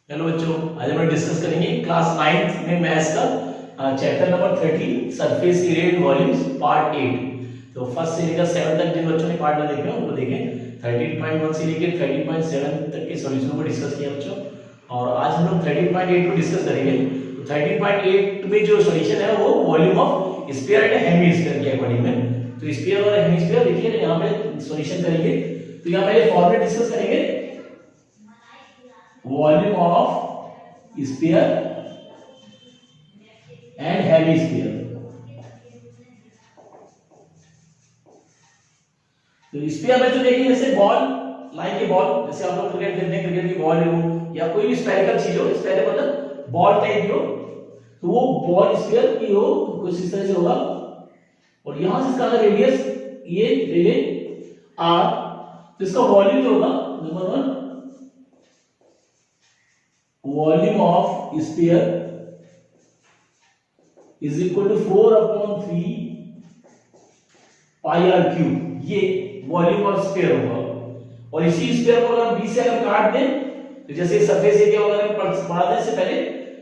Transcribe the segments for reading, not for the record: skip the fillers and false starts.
Hello बच्चों, आज हम डिस्कस करेंगे क्लास 9th में मैथ्स का chapter number 13 surface area in volumes part 8। तो फर्स्ट से लेकर 7 तक जिन बच्चों ने पार्ट में देखे उनको देखें। 13.1 से लेकर 13.7 तक के सॉल्यूशन को डिस्कस किया बच्चों, और आज हम लोग 13.8 को डिस्कस करेंगे। तो 13.8 में जो सॉल्यूशन है वो volume of sphere and hemisphere के अकॉर्डिंग में। तो स्फीयर और हेमीस्फीयर देखिए यहाँ पे सॉल्यूशन करेंगे। तो यहाँ पहले फॉर्मूला डिस्कस करेंगे, volume of sphere and hemisphere. तो स्फीयर में जो देखिए जैसे बॉल, लाइक ए बॉल, जैसे आप लोग क्रिकेट खेलते हैं, क्रिकेट की बॉल हो या कोई भी स्फेरिकल चीज हो, स्फेरिकल मतलब बॉल टाइप की हो, तो वो बॉल स्फीयर की हो कुछ इस तरह से होगा। और यहां से इसका रेडियस ये ले ले आर, तो इसका वॉल्यूम जो होगा number 1 volume of sphere is equal to 4/3 pi r cube. ये वॉल्यूम ऑफ स्फीयर होगा। और इसी स्फीयर को अगर बी से अगर काट दें, तो जैसे सरफेस एरिया वगैरह पढ़ा था इससे पहले,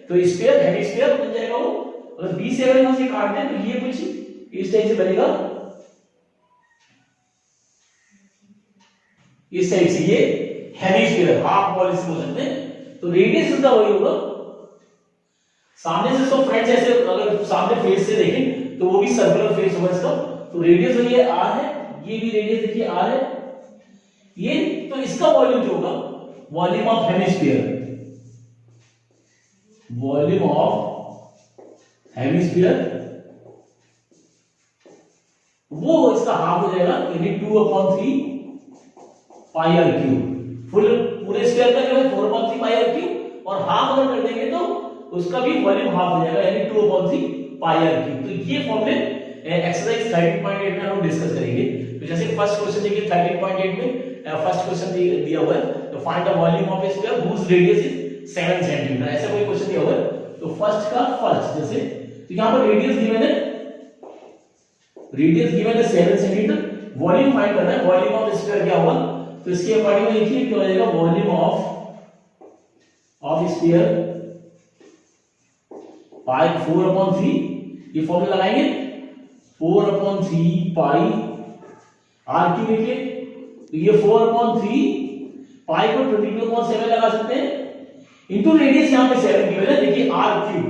तो स्फीयर हेमीस्फीयर बन जाएगा वो। अगर बी से अगर यहां से काट दें तो ये कुछ इस टाइप से बनेगा, इस टाइप से। ये हेमीस्फीयर हाफ बॉल से बोल सकते हैं। तो रेडियस इसका वही होगा। सामने से इसको फ्रंट ऐसे अगर सामने फेस से देखें तो वो भी सर्कुलर फेस होगा इसका। तो रेडियस वही है आर है, ये भी रेडियस देखिए आर है ये। तो इसका वॉल्यूम जो होगा volume of hemisphere, volume of hemisphere वो इसका हाफ हो जाएगा, यानी 2/3 पाई आर क्यूब। फुल पूरे स्फीयर का जो है 4/3 पाई आर क्यूब, और हाफ अगर कर देंगे तो उसका भी वॉल्यूम हाफ हो जाएगा, यानी 2/3 पाई आर क्यूब। तो ये फॉर्मूले एक्सरसाइज 13.8 में हम डिस्कस करेंगे। तो जैसे फर्स्ट क्वेश्चन देखिए 13.8 में फर्स्ट क्वेश्चन दिया हुआ है, तो find the volume of a sphere whose radius is 7 centimetre, ऐसा कोई क्वेश्चन दिया हुआ है। तो फर्स्ट का फर्स्ट जैसे, तो यहां पर रेडियस गिवन है, रेडियस गिवन है 7 सेंटीमीटर। वॉल्यूम फाइंड करना है, वॉल्यूम ऑफ स्फीयर क्या होगा, तो इसके अकॉर्डिंग में देखिए क्या हो जाएगा, वॉल्यूम ऑफ स्फीयर पाई 4/3, ये फॉर्मूला लगाएंगे 4/3 पाई आर क्यूब लिखे। तो ये 4/3 पाई को 22/7 लगा सकते हैं, इंटू रेडियस यहां पे 7 गिवन है, देखिए आर क्यूब,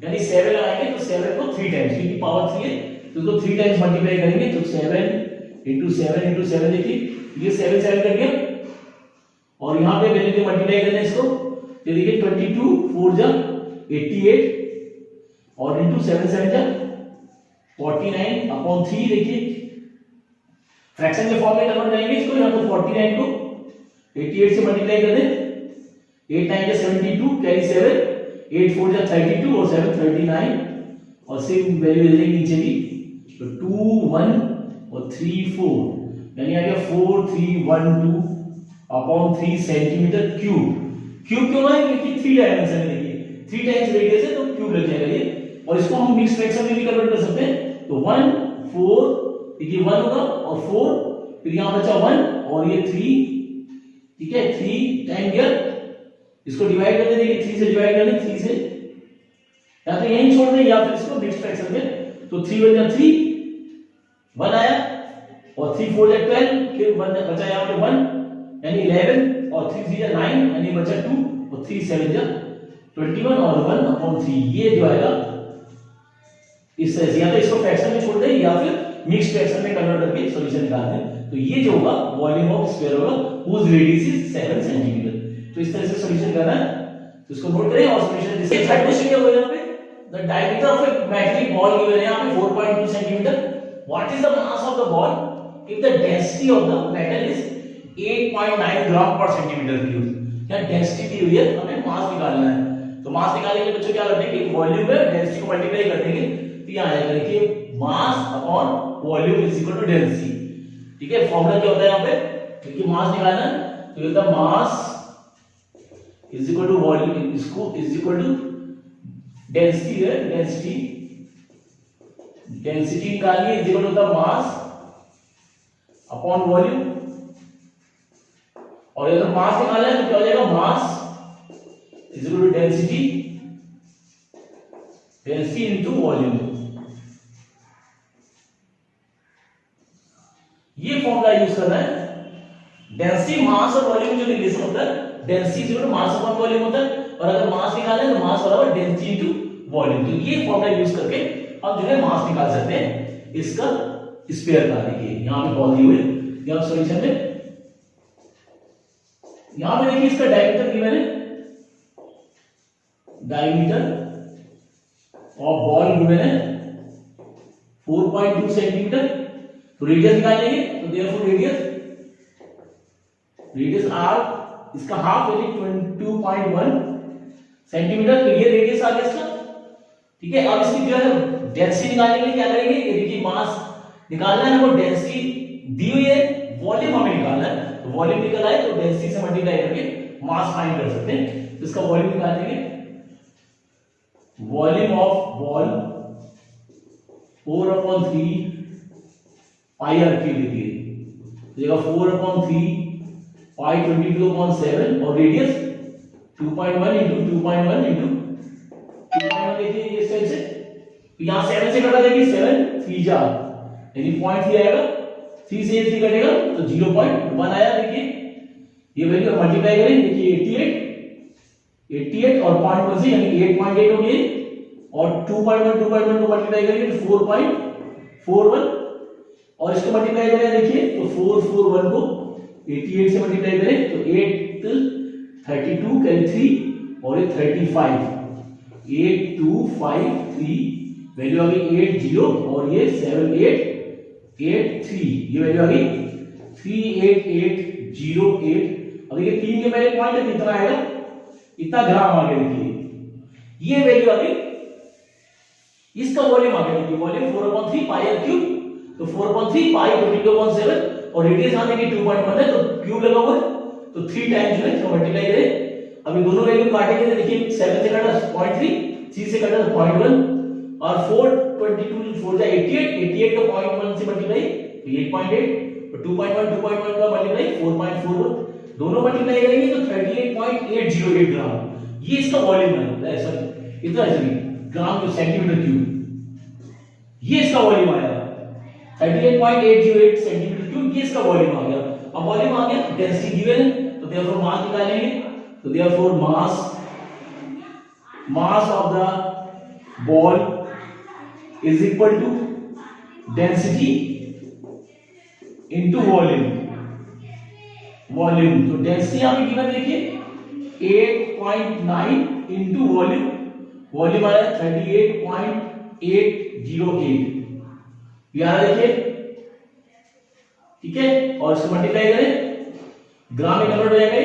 यानी 7 लगाएंगे तो 7 को 3 टाइम्स, क्योंकि पावर 3 है तो इसको 3 टाइम्स मल्टीप्लाई करेंगे, तो 7 देखिए ये 7 कर दिया। और यहां पे वैल्यू को मल्टीप्लाई करना है इसको, तो देखिए 22 4 जा 88, और इंटू 7 जा 49/3। देखिए फ्रैक्शन के फॉर्म में कन्वर्ट करेंगे इसको, यहां तो 49 को 88 से मल्टीप्लाई कर दें, 8 9 जा 72, कैरी 7, 8 4 जा 32 और 7 39, और सेम वैल्यू दे देंगे नीचे भी, तो 2 1 और 3 4, यानी आ गया 4312/3 सेंटीमीटर क्यूब। क्यूब क्यों है, क्योंकि 3 डायमेंशन है, देखिए 3 टाइम्स रेडियस है तो क्यूब लग जाएगा ये। और इसको हम मिक्स फ्रैक्शन में भी कन्वर्ट कर सकते हैं, तो 1 4, देखिए 1 होगा और 4, फिर यहां बचा 1 और ये 3, ठीक है 3 टाइम गया, इसको डिवाइड कर दें, देखिए 3 से डिवाइड कर दें, 3 से या तो यहीं छोड़ दें या फिर इसको मिक्स फ्रैक्शन में, तो 3 1 3 1 आया, और 3 4 जा 12, फिर 1 बचा यहां पे 1 यानी 11, और 3 3 जा 9 यानी बचा 2, और 3 7 जा 21 और 1/3। ये जो आएगा इस तरह से, या तो इसको फ्रैक्शन में छोड़ दें या फिर मिक्स फ्रैक्शन में कन्वर्ट करके सॉल्यूशन निकाल दें। तो ये जो होगा वॉल्यूम ऑफ स्फीयर होगा हुज रेडियस इज 7 सेंटीमीटर। तो इस तरह से सॉल्यूशन करना है, तो इसको नोट करें और सॉल्यूशन दिस थर्ड क्वेश्चन क्या होगा यहां पे, the diameter of A metallic ball given है यहां पे 4.2 centimetre. What is the mass of the ball if the density of the metal is 8.9 ग्राम पर सेंटीमीटर क्यूब। या डेंसिटी दी हुई है, हमें मास निकालना है। तो मास निकालने के लिए बच्चों क्या करते हैं कि वॉल्यूम में डेंसिटी को मल्टीप्लाई कर देंगे, तो यहां आएगा देखिए mass upon volume is equal to density. ठीक है, फार्मूला क्या होता है यहां पे, क्योंकि मास निकालना है तो ये होता है mass is equal to volume, इसको इज इक्वल टू डेंसिटी है, डेंसिटी निकालिए is equal to the mass upon volume. और अगर मास निकालना है तो क्या हो जाएगा, mass is equal to density into volume. ये फॉर्मूला यूज करना है। डेंसिटी मास और वॉल्यूम जो रिलेशन होता है, density is equal to mass upon volume होता है, और अगर मास निकालना है तो मास बराबर डेंसिटी इनटू वॉल्यूम। तो ये फॉर्मूला यूज करके हम जो है मास निकाल सकते हैं इसका स्क्वायर का। देखिए यहां पे कॉल दी हुई यहां सॉल्यूशन में, यहां पे देखिए इसका डायमीटर गिवन है, डायमीटर ऑफ बॉल गिवन है 4.2 सेंटीमीटर। तो रेडियस निकालेंगे, तो देयरफॉर रेडियस आर इसका हाफ यानी 22.1 सेंटीमीटर। तो ये रेडियस आ गया इसका, ठीक है। अब इसकी जो है डेंसिटी निकालने के लिए क्या करेंगे, ये देखिए मास निकालना है हमको, डेंसिटी दी हुई है, वॉल्यूम हमें निकालना है। तो वॉल्यूम निकल आए तो डेंसिटी से मल्टीप्लाई करके मास फाइंड कर सकते हैं। तो इसका वॉल्यूम निकाल देंगे, volume of ball 4/3 pi r cube लिखिए, तो 4/3 पाई 22/7 और रेडियस 2.1 इंटू 2.1 इंटू 2.1 देखिए इस टाइप से। तो यहां 7 से कटा जाएगी, 7 3 जा यानी 0.3 आएगा, 3 से 3 कटेगा तो 0.1 आया। देखिए ये वैल्यू मल्टीप्लाई करें, देखिए 88 और 0.1 से यानी 8.8 हो गई, और 2.1 को मल्टीप्लाई करेंगे तो 4.41, और इसको मल्टीप्लाई करें देखिए तो 441 को 88 से मल्टीप्लाई करें तो 8 32 कैरी 3 और ये 35, 8253 वैल्यू आ गई 80 और ये 7883, ये वैल्यू आ गई 38808। अब ये 3 के पहले पॉइंट है कितना आएगा, इतना ग्राम आ गया। देखिए ये वैल्यू आ गई, इसका वॉल्यूम आ गया। देखिए वॉल्यूम 4/3 पाई आर क्यूब, तो 4/3 पाई 22/7 और रेडियस आने की 2.1 है तो क्यूब लगा हुआ है, तो 3 टाइम्स जो है इसको मल्टीप्लाई करें। अब ये दोनों वैल्यू काटेंगे तो देखिए 7 से काटा 0.3, 3 से काटा 0.1 और 422 4 जा 88 का 0.1 से मल्टीप्लाई तो 8.8 और 2.1 का मल्टीप्लाई 4.41, दोनों मल्टीप्लाई करेंगे तो 38.808 ग्राम। ये इसका वॉल्यूम है, सॉरी इतना ग्राम जो सेंटीमीटर क्यूब, ये इसका वॉल्यूम आया 38.808 सेंटीमीटर क्यूब, ये इसका वॉल्यूम आ गया। अब वॉल्यूम आ गया, डेंसिटी गिवन है तो देयरफॉर मास निकालेंगे, तो therefore mass of the ball is equal to density into volume. तो डेंसिटी यहां पे गिवन देखिए 8.9 इनटू वॉल्यूम आया 38.808, याद देखिए, ठीक है। और इसको मल्टीप्लाई करें, ग्राम में कन्वर्ट हो जाएगा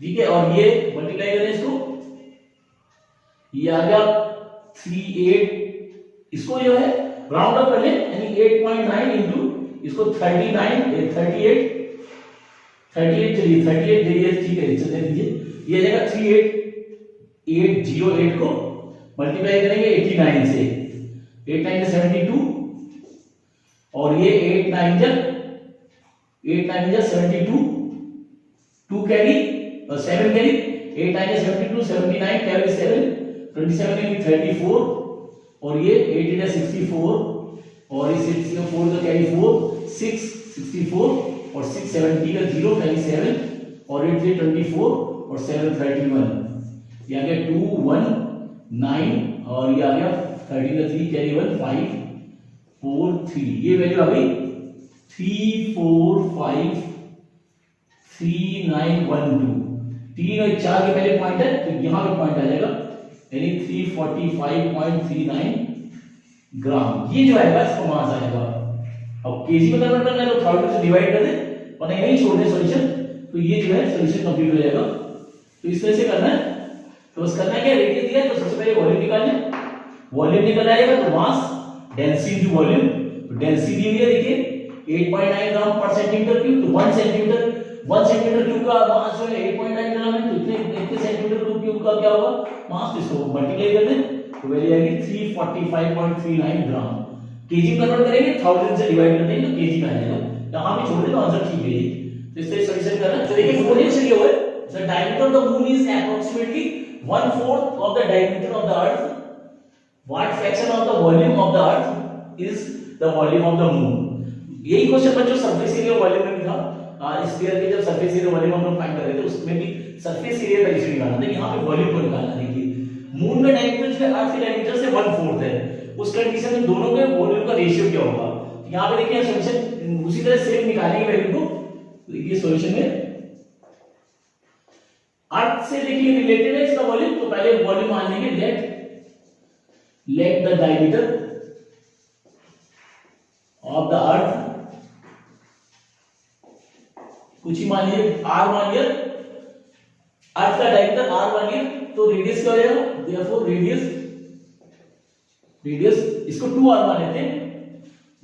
ठीक है, और ये मल्टीप्लाई करें इसको, ये आ गया 38, इसको जो है राउंड अप कर ले यानी 8.9 इंटू इसको 38 चलिए 38 देखिए, ठीक है चलने दीजिए, ये आ जाएगा 38808 को मल्टीप्लाई करेंगे 89 से, 8 9 72 और ये 8 9 72, 2 कैरी और 7 कैरी, 8 9 72 79 कैरी 7 27 यानी 34 और ये 8 64 और इस 64 का कैरी 4 6 64 और 6 70 का 0 कैरी 7 और 8 से 24 और 7 31, ये आ गया 2 1 9 और ये आ गया 13 का 3 कैरी 1 5 4 3, ये वैल्यू आ गई 345 3912, 3 और 4 के पहले पॉइंट है तो यहां पे पॉइंट आ जाएगा यानी 345.39 ग्राम, ये जो आएगा इसका मास आएगा। अब केजी में कन्वर्ट करना है तो 1000 से डिवाइड कर दे वरना यहीं छोड़ दे सॉल्यूशन, तो ये जो है सॉल्यूशन कंप्लीट हो जाएगा। तो इस तरह से करना है, तो बस करना है क्या, रेडियस दिया है तो सबसे पहले वॉल्यूम निकालना, वॉल्यूम निकल आएगा तो मास डेंसिटी इनटू वॉल्यूम, तो डेंसिटी दी हुई है देखिए 8.9 ग्राम पर सेंटीमीटर क्यूब, तो 1 सेंटीमीटर क्यूब का मास जो है 8.9 ग्राम है, तो इतने सेंटीमीटर क्यूब का क्या होगा मास, इसको मल्टीप्लाई कर दें तो वैल्यू आएगी 345.39 ग्राम। केजी कन्वर्ट करेंगे 1000 से डिवाइड कर देंगे तो केजी में आ जाएगा, यहां पे छोड़ दे तो आंसर ठीक है। तो इससे सॉल्यूशन करना। तो देखिए पोटेंशियल ये हुआ है, the diameter of the moon is approximately 1/4 of the diameter of the earth, what fraction of the volume of the earth is the volume of the moon. यही क्वेश्चन बच्चों सरफेस एरिया वॉल्यूम में भी था, इस sphere के जब surface area volume हम लोग फाइंड कर रहे थे उसमें भी सरफेस एरिया का रेशियो निकालना था, यहाँ पे वॉल्यूम को निकालना। देखिए मून का डायमीटर जो है अर्थ के डायमीटर से 1/4 है, उस कंडीशन में दोनों के वॉल्यूम का रेशियो क्या होगा। यहाँ पे देखिए सॉल्यूशन उसी तरह सेम निकालेंगे वैल्यू को। देखिए सॉल्यूशन में अर्थ से देखिए रिलेटेड है इसका वॉल्यूम, तो पहले वॉल्यूम मान लेंगे let the diameter of the अर्थ, कुछ ही मान लीजिए r मान लिया, अर्थ का डायमीटर r मान लिया, तो रेडियस क्या हो जाएगा, देयरफॉर रेडियस इसको 2r मान लेते हैं,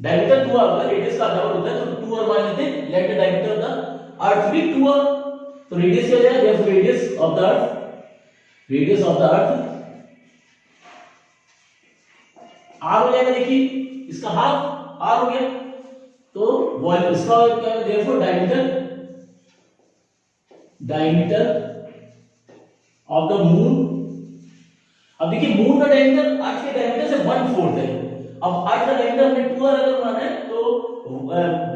डायमीटर 2r होगा, रेडियस का डबल होता है तो 2r मान लेते हैं, let the diameter of the अर्थ भी 2r, तो रेडियस क्या हो जाएगा, therefore radius of the earth r हो जाएगा। देखिए इसका हाफ r हो गया, तो वॉल्यूम इसका क्या है, therefore diameter of the moon. अब देखिए मून का डायमीटर अर्थ के डायमीटर से 1/4 है, अब अर्थ का डायमीटर हमने 2r अगर माना है तो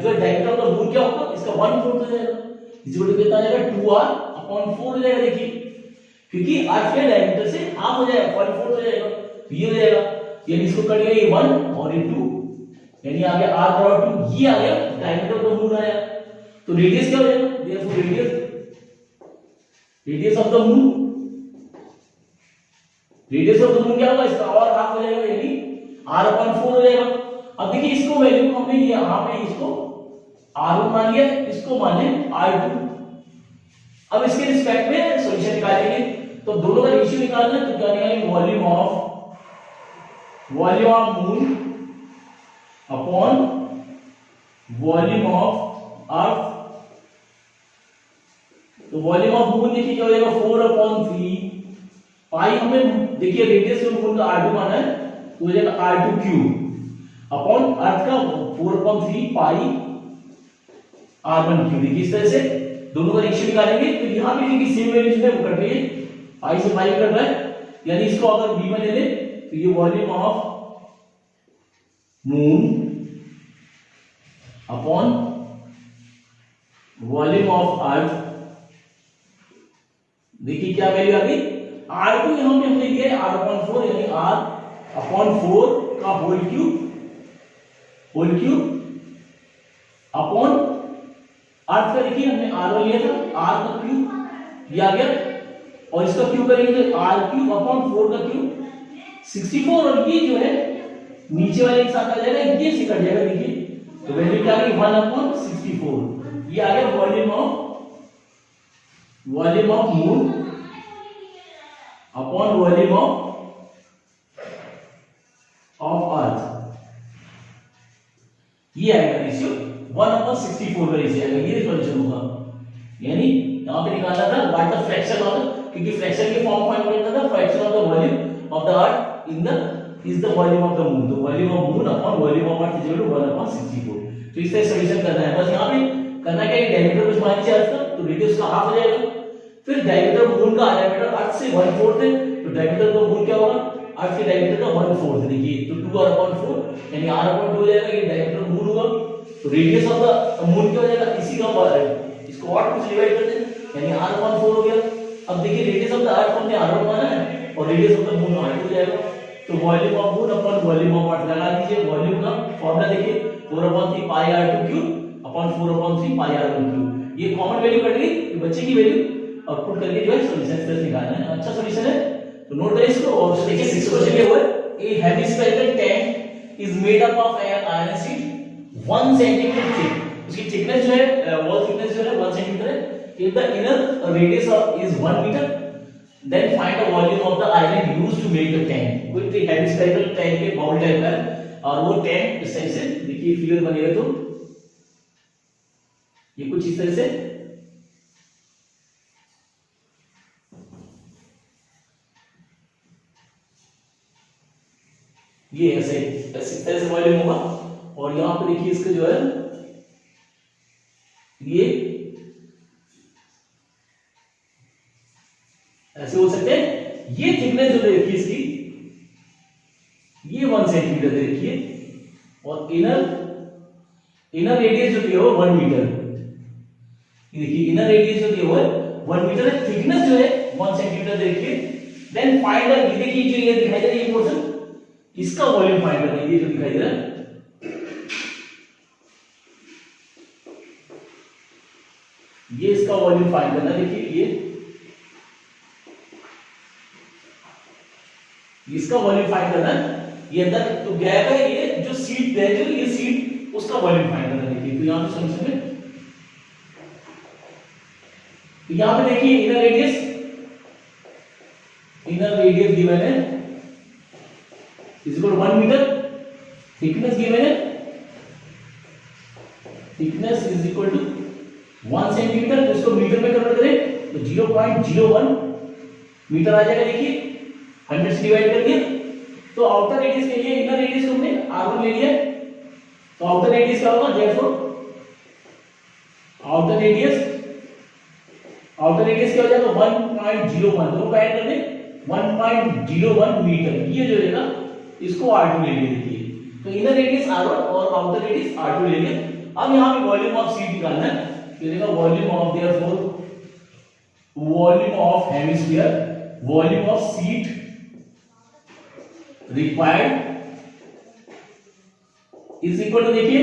जो डायमीटर ऑफ द मून क्या होगा, इसका 1/4 हो जाएगा, इसी को कितना आ जाएगा 2r/4 हो जाएगा। देखिए क्योंकि अर्थ के डायमीटर से हाफ हो जाएगा, 1/4 हो जाएगा, तो ये हो जाएगा, यानी इसको कट गया ये 1 और ये 2, यानी आ गया r/2, ये आ गया डायमीटर ऑफ द मून आया। तो रेडियस क्या हो जाएगा, therefore radius of the moon, radius of the moon क्या होगा, इसका और हाफ हो जाएगा, यानी r/4 हो जाएगा। अब देखिए इसको वैल्यू को हमने यहां पे इसको r1 मान लिया, इसको माने r2। अब इसके रिस्पेक्ट में सॉल्यूशन निकालेंगे, तो दोनों का रेशियो निकालना है, तो क्या निकालेंगे, volume of moon upon volume of अर्थ। तो वॉल्यूम ऑफ मून देखिए क्या हो जाएगा, 4/3 पाई, हमें देखिए रेडियस ऑफ मून का r2 माना है, तो हो जाएगा r2 क्यूब अपॉन अर्थ का 4/3 पाई r1 क्यूब। देखिए इस तरह से दोनों का रेशियो निकालेंगे, तो यहां पे देखिए सेम वैल्यू जो है वो कट रही है, पाई से पाई कट रहा है, यानी इसको अगर b में ले ले तो ये volume of moon upon volume of अर्थ। देखिए क्या वैल्यू आ गई, r2 यहां पे हमने लिया है r/4, यानी r/4 का होल क्यूब अपॉन अर्थ का देखिए हमने r1 लिया था, r का क्यूब ये आ गया, और इसका क्यूब करेंगे तो r³ अपॉन 4 का क्यूब 64, और ये जो है नीचे वाले के साथ आ जाएगा, ये से कट जाएगा। देखिए तो वैल्यू क्या आ गई 1/64, ये आ गया volume of moon upon volume of अर्थ, ये आएगा रेशियो 1/64 का रेशियो आएगा, ये सॉल्यूशन होगा। यानी यहां पे निकालना था व्हाट द फ्रैक्शन ऑफ, क्योंकि फ्रैक्शन के फॉर्म फाइंड करना था, fraction of the volume of the earth in the is the volume of the moon, तो volume of moon upon volume of earth is equal to 1/64। तो इस तरह solution करना है, बस यहां पे करना क्या है, डायमीटर कुछ मान लीजिए अर्थ का, तो रेडियस का हाफ हो जाएगा, फिर डायमीटर मून का डायमीटर अर्थ से 1/4 है, तो डायमीटर का मून क्या होगा, अर्थ के डायमीटर का 1/4 देखिए, तो 2r/4 यानी r/2 हो जाएगा, ये डायमीटर मून होगा। तो रेडियस ऑफ द मून क्या हो जाएगा, इसी का इसको और कुछ डिवाइड कर दें, यानी r/4 हो गया। अब देखिए रेडियस ऑफ द अर्थ हमने r1 माना है, और radius of the moon r2 हो जाएगा, तो volume of moon upon volume of अर्थ लगा दीजिए। वॉल्यूम का फॉर्मूला देखिए 4/3 पाई r2 क्यूब अपॉन 4/3 पाई r1 क्यूब, ये कॉमन वैल्यू कट गई, तो बच्चे की वैल्यू आउटपुट करके जो है सॉल्यूशन से निकालना है। अच्छा सॉल्यूशन है, तो नोट करें इसको। और देखिए 6 क्वेश्चन ये हुआ है, a heavy spherical tank is made up of an iron sheet 1 centimetre thick, उसकी थिकनेस जो है वॉल थिकनेस जो है 1 सेंटीमीटर है, if the inner radius is 1 meter, then find the volume of the iron used to make the tank। कोई heavy spherical tank के bowl type का है, और वो टैंक इस टाइप से देखिए फिगर बनेगा, तो ये कुछ इस तरह से ये ऐसे इस तरह से वॉल्यूम होगा, और यहां पे देखिए इसका जो है ये ऐसे बोल सकते हैं। ये थिकनेस जो देखिए इसकी, ये 1 सेंटीमीटर देखिए, और इनर रेडियस जो दिया हुआ 1 मीटर। देखिए इनर रेडियस जो दिया हुआ है 1 मीटर है, थिकनेस जो है 1 सेंटीमीटर देखिए। देन फाइंड द, ये देखिए जो ये दिखाई दे रहा है ये पोर्शन, इसका वॉल्यूम फाइंड करना है। ये जो दिखाई दे रहा है ये इसका वॉल्यूम फाइंड करना है। देखिए ये इसका वॉल्यूम फाइंड करना है। ये अंदर तो गया है, ये जो सीट है जो ये सीट उसका वॉल्यूम फाइंड करना है। देखिए तो यहां पे सॉल्यूशन में तो यहां पे देखिए इनर रेडियस गिवन है is equal 1 metre, thickness given है, thickness is equal to 1 centimetre. तो इसको मीटर में कन्वर्ट करें तो 0.01 मीटर आ जाएगा। देखिए 100 से डिवाइड कर दिया। तो आउटर रेडियस के लिए इनर रेडियस को हमने r1 ले लिया, तो आउटर रेडियस क्या होगा, देयरफॉर आउटर रेडियस क्या हो जाएगा 1.01, दोनों को ऐड कर दें 1.01 मीटर। ये जो है ना इसको r2 ले लीजिए। तो इनर रेडियस r1 और आउटर रेडियस r2 ले लिए। अब यहां पे वॉल्यूम ऑफ सीट निकालना है। तो देखो volume of therefore volume of hemisphere, volume of sheet required is equal to, देखिए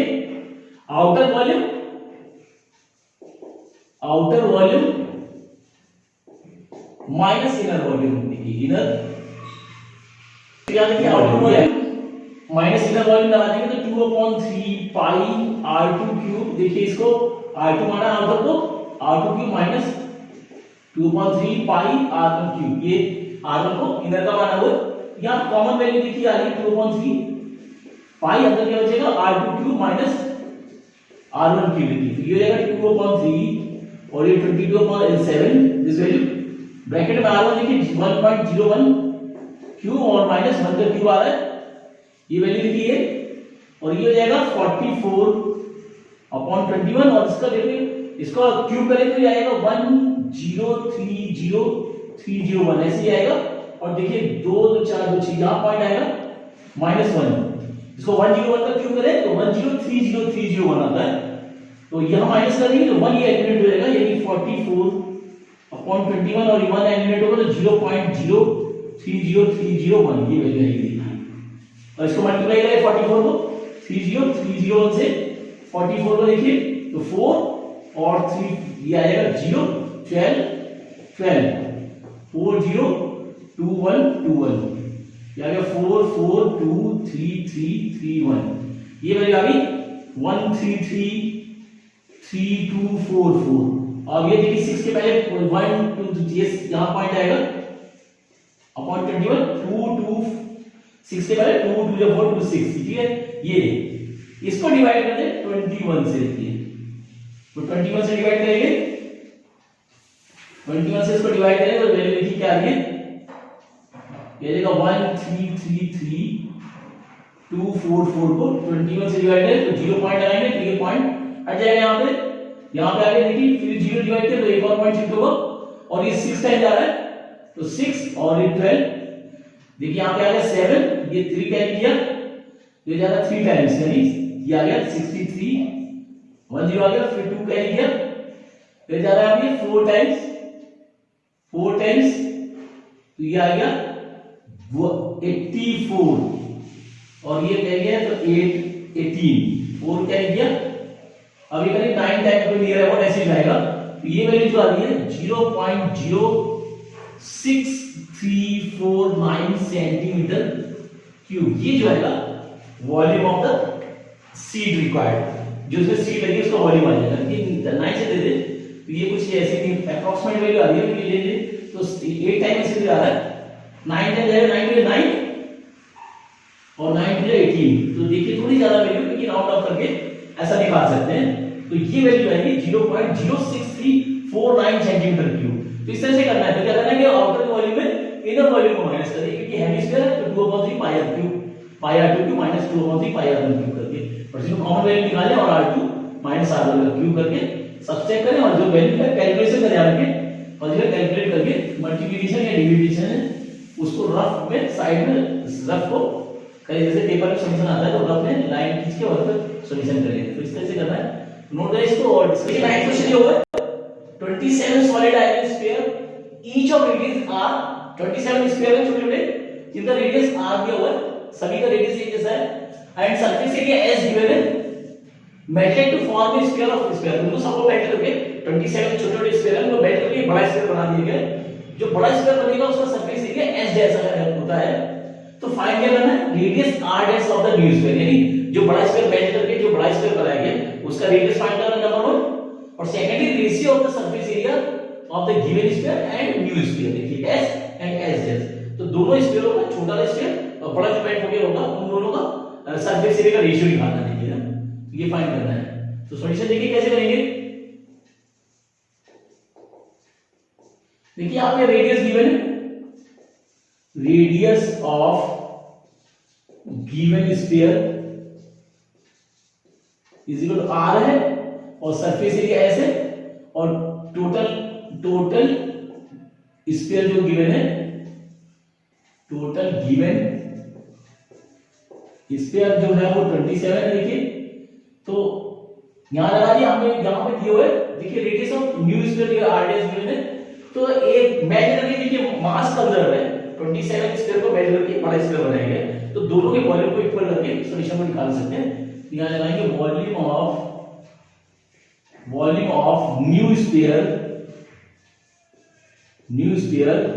outer volume minus inner volume. देखिए इनर यानी कि outer volume minus inner volume लगा देंगे तो 2/3 पाई r2 क्यूब। देखिए इसको r2 माना आउटर को, r2 क्यूब माइनस 2/3 पाई r1 क्यूब। ये r1 को इनर का माना हुआ। यहाँ कॉमन वैल्यू देखिए आ रही है 2/3 पाई, अंदर क्या बचेगा r2 cube minus r1 cube. देखिए ये हो जाएगा 2/3 और ये 22/7 दिस वैल्यू ब्रैकेट में r1 देखिए 1.01 क्यूब और माइनस 1 का क्यूब आ रहा है, ये वैल्यू देखिए। और ये हो जाएगा 44/21 और इसका देखिए इसका क्यूब करें तो ये आएगा 1030301 ऐसे ही आएगा। और देखिए 2 2 4 2 6 यहां पॉइंट आएगा -1, इसको 101 का क्यूब करें तो 1030301 आता है। तो यहां माइनस करेंगे तो 1 ये एलिमेंट हो जाएगा, यानी 44/21 और 1 एलिमेंट होगा तो 0.030301 ये वैल्यू आएगी। और इसको मल्टीप्लाई करें 44 को 30301 से 44 को देखिए तो 4 और 3 ये आएगा 0 12 12 402121 ये आ गया 44233331। ये वैल्यू आ गई 1333244। अब ये देखिए 6 के पहले 1 2 3 यहां पॉइंट आएगा अपॉन 21 2 2 6 के पहले 2 2 4 2 6, ठीक है। ये इसको डिवाइड कर दे 21 से। देखिए तो 21 से डिवाइड करेंगे, 21 से इसको डिवाइड करें तो वैल्यू देखिए क्या आ रही है, ये देगा 1333244 को 21 से डिवाइड करें तो 0 पॉइंट लगाएंगे तो ये पॉइंट हट जाएगा यहां पे आगे देखिए फिर 0 डिवाइड करें तो एक और पॉइंट शिफ्ट होगा और ये 6 टाइम जा रहा है तो 6 और ये 12। देखिए यहां पे आ गया 7, ये 3 कैरी किया ये जा रहा 3 टाइम्स, यानी ये आ गया 63 1 0 आ गया, फिर 2 कैरी किया फिर जा रहा है अभी 4 टाइम्स तो ये आ गया वो 84 और ये कैरी है तो 8 18 4 कैरी किया। अब ये करें 9 टाइम को नियर अबाउट ऐसे जाएगा तो ये वैल्यू जो आ रही है 0.06349 सेंटीमीटर क्यूब। ये जो आएगा volume of the seat required, जो उसमें सीट लगी उसका वॉल्यूम आ जाएगा। ये 9 से दे दे तो ये कुछ ऐसे नहीं अप्रॉक्सीमेट वैल्यू आ रही है, तो ये ले तो 8 टाइम ऐसे आ रहा है 9 टाइम जाएगा 9 to 9 और 9 to 18। तो देखिए थोड़ी ज्यादा वैल्यू क्योंकि राउंड ऑफ करके ऐसा निकाल सकते हैं। तो ये वैल्यू आएगी 0.06349 सेंटीमीटर क्यूब। तो इस तरह से करना है तो क्या करना है कि आउटर वॉल्यूम में इनर वॉल्यूम को माइनस करें क्योंकि हेमिस्फीयर है तो 2/3 पाई r क्यूब माइनस 2/3 पाई r1 क्यूब करके और इसको कॉमन वैल्यू निकालें और r2 माइनस r1 का क्यूब करके सब्सट्रैक्ट करें और जो वैल्यू है कैलकुलेशन करें आके और जो है कैलकुलेट करके मल्टीप्लिकेशन या डिविजन है उसको रफ में साइड में रफ को करें, जैसे पेपर में सॉल्यूशन आता है तो रफ में लाइन खींच के और फिर सॉल्यूशन करें। तो इस तरह से करना है, नोट करें इसको। और इसके नाइन्थ क्वेश्चन ये होगा 27 solid iron sphere each of radius r, 27 sphere है छोटे छोटे जिनका रेडियस आर दिया हुआ है, सभी का रेडियस एक जैसा है and surface area S given है, melted to form a sphere of sphere. दोनों सबको मेल्ट करके 27 छोटे छोटे स्फीयर है उनको मेल्ट करके बड़ा स्फीयर बना दिए गए। जो बड़ा स्फीयर बनेगा उसका सरफेस एरिया एस जैसा होता है। तो फाइंड क्या करना है, radius r dash of the new sphere, यानी जो बड़ा स्फीयर मेल्ट करके जो बड़ा स्फीयर बनाया गया उसका रेडियस फाइंड करना नंबर 1, और secondly ratio of the surface area of the given sphere and new sphere. देखिए एस एंड एस डैश, तो दोनों स्फीयरों का छोटा स्फीयर और बड़ा जो मेल्ट हो गया होगा उन दोनों का सरफेस एरिया का रेशियो निकालना है, देखिए ना, ये फाइंड करना है। तो सॉल्यूशन देखिए कैसे करेंगे। देखिए यहां पे रेडियस गिवन है, radius of given sphere is equal to r है और सरफेस एरिया एस है और टोटल स्फीयर जो गिवन है, टोटल गिवन स्फीयर जो है वो 27 है। देखिए तो यहां लगा दिया हमने, यहां पे दिए हुए देखिए रेडियस ऑफ न्यू स्फीयर दिया आर डैश गिवन है। तो एक मेजर करके देखिए मास कंजर्व है, 27 स्फीयर को मेजर करके बड़ा स्फीयर बनाया गया, तो दोनों के वॉल्यूम को इक्वल करके सॉल्यूशन को निकाल सकते हैं। यहां लगाएंगे volume of new sphere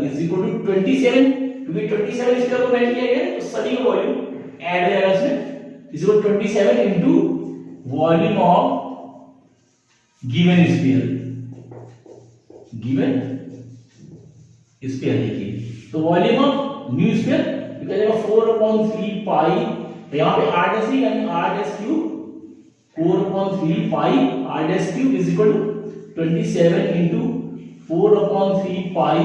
is equal to 27, क्योंकि 27 स्फीयर को मेल्ट किया गया तो सभी का वॉल्यूम ऐड हो जाएगा इसमें, is equal to 27 into volume of given sphere देखिए। तो वॉल्यूम ऑफ न्यू स्फीयर निकल जाएगा 4/3 पाई, यहां पे r डैश यानी r dash cube 4/3 pi r dash cube is equal to 27 into 4/3 pi,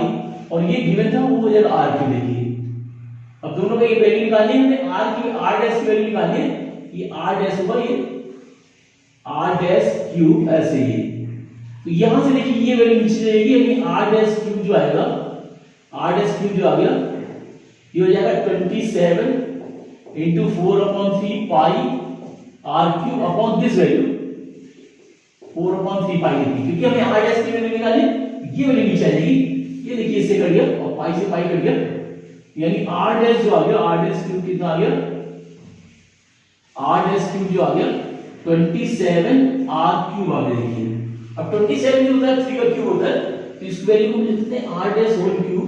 और ये गिवन था वो हो जाएगा r क्यूब। देखिए अब दोनों का ये वैल्यू निकालनी है, हमने r डैश की वैल्यू निकालनी है, ये r डैश होगा ये r डैश क्यूब ऐसे ही। तो यहां से देखिए ये वैल्यू नीचे जाएगी, यानी r डैश क्यूब जो आएगा, r डैश क्यूब जो आ गया ये हो जाएगा 27 into 4/3 pi r cube upon this value 4/3 पाई देखिए, क्योंकि हमें r डैश की वैल्यू निकाली, ये वैल्यू नीचे आ जाएगी। ये देखिए इससे कट गया और पाई से पाई कट गया, यानी r डैश जो आ गया, r डैश क्यूब कितना आ गया, r डैश क्यूब जो आ गया 27 r क्यूब आ गया। देखिए अब 27 जो होता है 3 का क्यूब होता है, तो इस वैल्यू को लिख सकते हैं r dash whole cube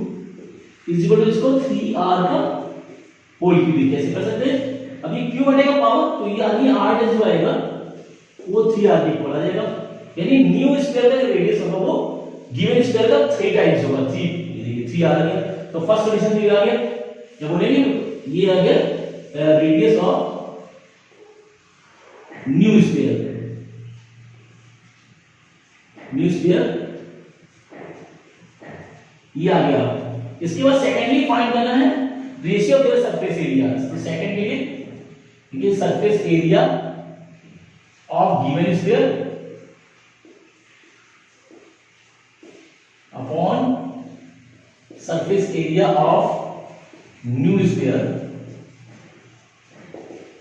is equal to इसको 3r का होल क्यूब। कैसे कर सकते हैं, अब ये क्यूब हटेगा पावर, तो ये आगे r डैश जो आएगा वो 3r के इक्वल आ जाएगा, यानी न्यू स्फीयर का जो रेडियस होगा वो गिवन स्फीयर का 3 टाइम्स होगा। 3 ये देखिए 3r आ गया, तो फर्स्ट सॉल्यूशन ये आ गया, क्या बोलेंगे, ये आ गया रेडियस ऑफ न्यू स्फीयर ये आ गया। इसके बाद सेकेंडली फाइंड करना है ratio of their surface area. तो सेकंड के लिए ये surface area of given sphere upon surface area of new sphere.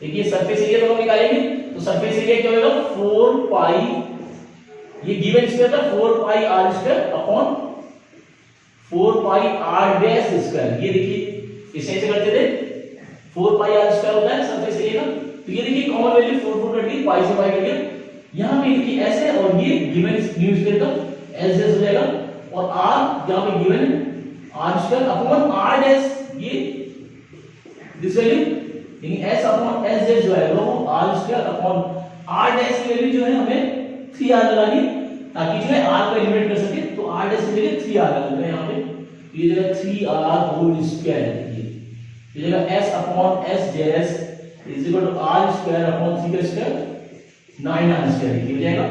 देखिए सरफेस एरिया दोनों निकालेंगे, तो सरफेस एरिया क्या होगा 4 पाई, ये गिवन स्फीयर था 4 पाई r स्क्वायर अपॉन 4 पाई r डैश स्क्वायर। ये देखिए इसे ऐसे करते थे, 4 पाई r स्क्वायर होता है सरफेस एरिया का, तो ये देखिए कॉमन वैल्यू 4 कट गई, पाई से पाई कट गया, यहां पे देखिए s है और ये गिवन न्यू स्क्वायर का s डैश हो जाएगा, और r जहां पे गिवन है r square upon r dash, ये दिस वैल्यू यानी s अपॉन s डैश जो है वो r square upon r dash की वैल्यू जो है हमें 3r लगानी, ताकि जो है r को एलिमिनेट कर सके, तो r डैश की जगह 3r लगाएंगे यहां पे, ये जगह 3r होल स्क्वायर है, ये जगह s upon s dash is equal to r square upon 3 का स्क्वायर 9r स्क्वायर, ये हो जाएगा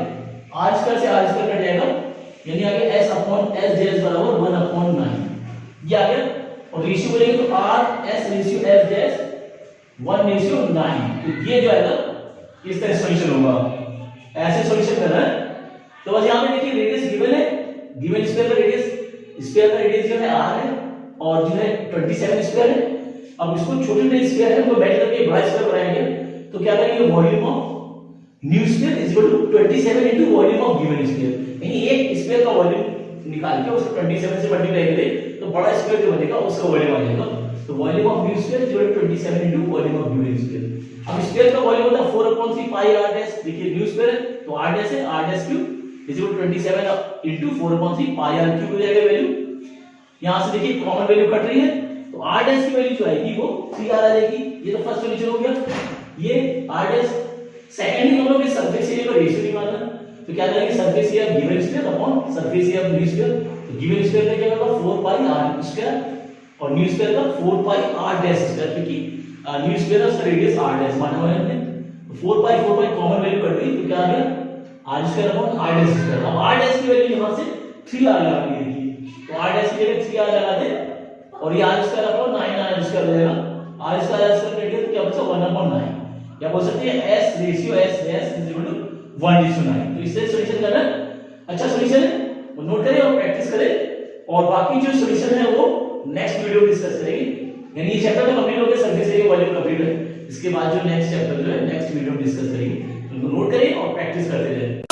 r स्क्वायर से r स्क्वायर कट जाएगा, यानी आगे s अपॉन s डैश बराबर 1 अपॉन 9, ये आ गया। और रेशियो बोलेंगे तो r s ratio s dash 1 ratio 9, तो ये जो आएगा इस तरह सॉल्यूशन होगा, ऐसे सॉल्यूशन करना है। तो बस यहां पे देखिए रेडियस गिवन है, गिवन स्फीयर का रेडियस स्फीयर का रेडियस जो है r है और जो है 27 स्क्वायर है। अब इसको छोटे छोटे स्फीयर है उनको मेल्ट करके बड़ा स्फीयर बनाएंगे तो क्या करेंगे, volume of new sphere is equal to 27 into volume of given sphere. यानी एक स्फीयर का वॉल्यूम निकाल के उसको 27 से मल्टीप्लाई करें तो बड़ा स्फीयर जो बनेगा उसका वॉल्यूम आ जाएगा। तो volume of new sphere is equal to 27 into volume of given sphere. अब स्फीयर का वॉल्यूम होता है 4/3 पाई r डैश। देखिए न्यू स्फीयर है तो r डैश है, r dash cube is equal to 27 into 4/3 pi r cube हो जाएगा वैल्यू। यहां से देखिए कॉमन वैल्यू कट रही है तो r डैश की वैल्यू जो आएगी वो 3r आ जाएगी। ये तो फर्स्ट सॉल्यूशन हो गया। ये r डैश सेकंड ही हम लोग सरफेस एरिया का रेशियो निकालना है तो क्या करेंगे, surface area of given sphere upon surface area of new sphere. तो गिवन स्फीयर का क्या होगा 4 पाई r स्क्वायर और न्यू स्फीयर का 4 पाई r डैश स्क्वायर, क्योंकि न्यू स्फीयर का रेडियस r डैश माना हुआ है हमने। 4 पाई कॉमन वैल्यू कट गई तो क्या आ गया r square upon r dash square. अब r डैश की वैल्यू यहां से 3r लगा दी देखिए, तो r डैश की जगह 3r लगा दे और ये r square upon 9r square हो जाएगा। r स्क्वायर कट गया तो क्या बचा 1/9, या बोल सकते हैं s ratio s dash is equal to 1:9। तो इससे सॉल्यूशन करना अच्छा सॉल्यूशन है, वो नोट करें और प्रैक्टिस करें और बाकी जो सॉल्यूशन है वो नेक्स्ट वीडियो में डिस्कस करेंगे। यानी ये चैप्टर तो कंप्लीट हो गया, सरफेस एरिया वॉल्यूम कंप्लीट है। इसके बाद जो नेक्स्ट चैप्टर जो है नेक्स्ट वीडियो में डिस्कस करेंगे, तो उनको नोट करें और प्रैक्टिस करते रहें।